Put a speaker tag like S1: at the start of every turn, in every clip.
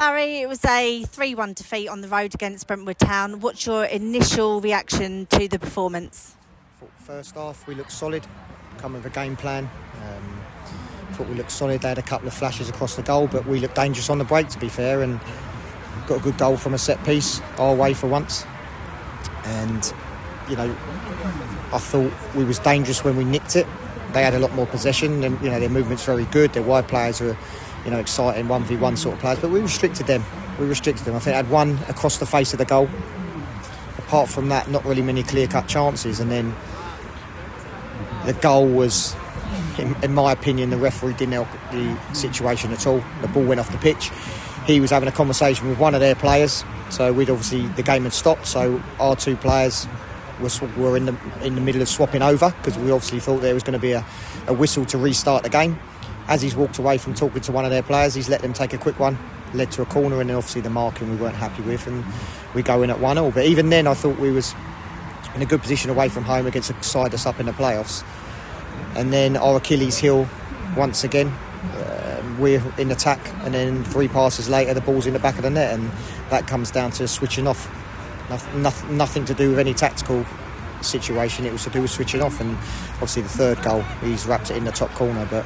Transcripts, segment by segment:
S1: Barry, it was a 3-1 defeat on the road against Brentwood Town. What's your initial reaction to the performance?
S2: First half, we looked solid, come with a game plan. Thought we looked solid. They had a couple of flashes across the goal, but we looked dangerous on the break, to be fair, and got a good goal from a set piece our way for once. And, I thought we was dangerous when we nicked it. They had a lot more possession, and, their movement's very good. Their wide players are, exciting 1v1 sort of players, but we restricted them. I think I had one across the face of the goal. Apart from that, not really many clear-cut chances, and then the goal was, in my opinion, the referee didn't help the situation at all. The ball went off the pitch. He was having a conversation with one of their players, so the game had stopped, so our two players were in the middle of swapping over, because we obviously thought there was going to be a whistle to restart the game. As he's walked away from talking to one of their players, he's let them take a quick one, led to a corner, and then obviously the marking we weren't happy with, and we go in at 1-1. But even then, I thought we was in a good position away from home against a side that's up in the playoffs. And then our Achilles heel, once again, we're in attack, and then 3 passes later the ball's in the back of the net, and that comes down to switching off. Nothing to do with any tactical situation, it was to do with switching off. And obviously the third goal, he's wrapped it in the top corner. But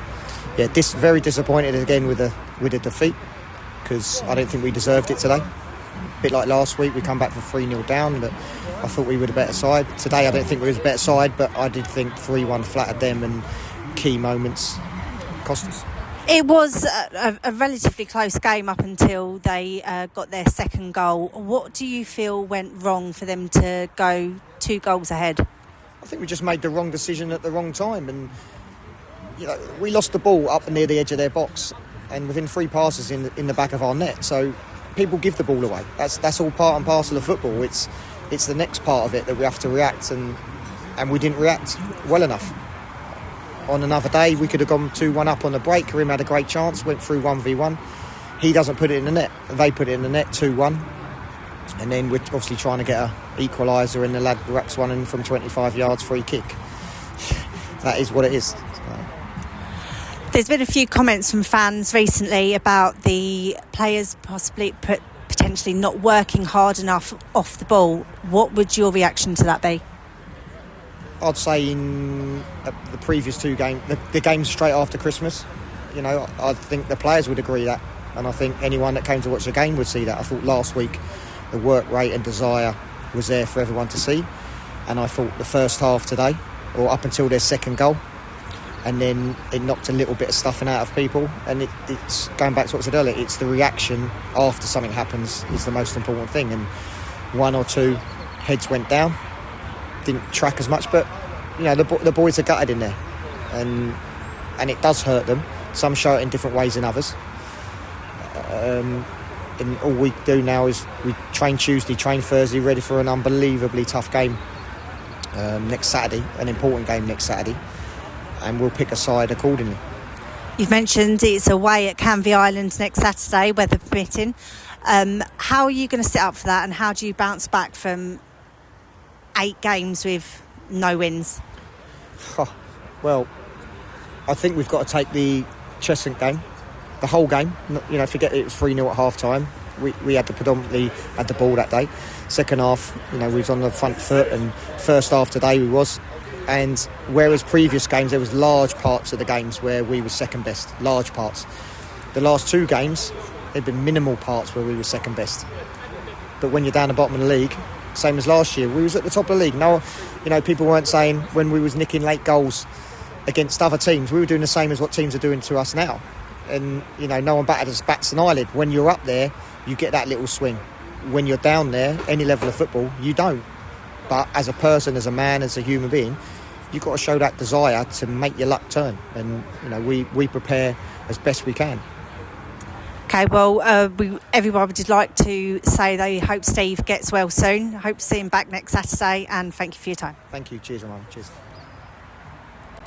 S2: yeah, very disappointed again with the defeat, because I don't think we deserved it today. A bit like last week, we come back for 3-0 down, but I thought we were the better side. Today I don't think we were the better side, but I did think 3-1 flattered them, and key moments cost us.
S1: It was a relatively close game up until they got their second goal. What do you feel went wrong for them to go 2 goals ahead?
S2: I think we just made the wrong decision at the wrong time, and we lost the ball up near the edge of their box, and within 3 passes in the back of our net. So people give the ball away. That's all part and parcel of football. It's the next part of it that we have to react, and we didn't react well enough. On another day, we could have gone 2-1 up on the break. Karim had a great chance, went through 1v1. He doesn't put it in the net. They put it in the net, 2-1. And then we're obviously trying to get an equaliser, and the lad wraps one in from 25 yards, free kick. That is what it is.
S1: There's been a few comments from fans recently about the players potentially not working hard enough off the ball. What would your reaction to that be?
S2: I'd say in the previous 2 games, the games straight after Christmas, I think the players would agree that, and I think anyone that came to watch the game would see that. I thought last week the work rate and desire was there for everyone to see, and I thought the first half today, or up until their second goal, and then it knocked a little bit of stuffing out of people, and it's going back to what I said earlier, it's the reaction after something happens is the most important thing, and 1 or 2 heads went down, didn't track as much, but the boys are gutted in there, and it does hurt them. Some show it in different ways than others, and all we do now is we train Tuesday, train Thursday, ready for an unbelievably tough game next Saturday, an important game next Saturday, and we'll pick a side accordingly.
S1: You've mentioned it's away at Canvey Island next Saturday, weather permitting. How are you going to set up for that, and how do you bounce back from 8 games with no wins?
S2: Well, I think we've got to take the Cheshunt game, the whole game. Forget it was 3-0 at half time. We had predominantly had the ball that day. Second half, we was on the front foot, and first half today we was. And whereas previous games there was large parts of the games where we were second best, large parts. The last 2 games there'd been minimal parts where we were second best. But when you're down the bottom of the league, same as last year, we was at the top of the league. No, people weren't saying when we was nicking late goals against other teams, we were doing the same as what teams are doing to us now. And, no one bats an eyelid. When you're up there, you get that little swing. When you're down there, any level of football, you don't. But as a person, as a man, as a human being, you've got to show that desire to make your luck turn. And, we prepare as best we can.
S1: Okay, well, everyone would like to say they hope Steve gets well soon. I hope to see him back next Saturday, and thank you for your time.
S2: Thank you. Cheers, Ramon. Cheers.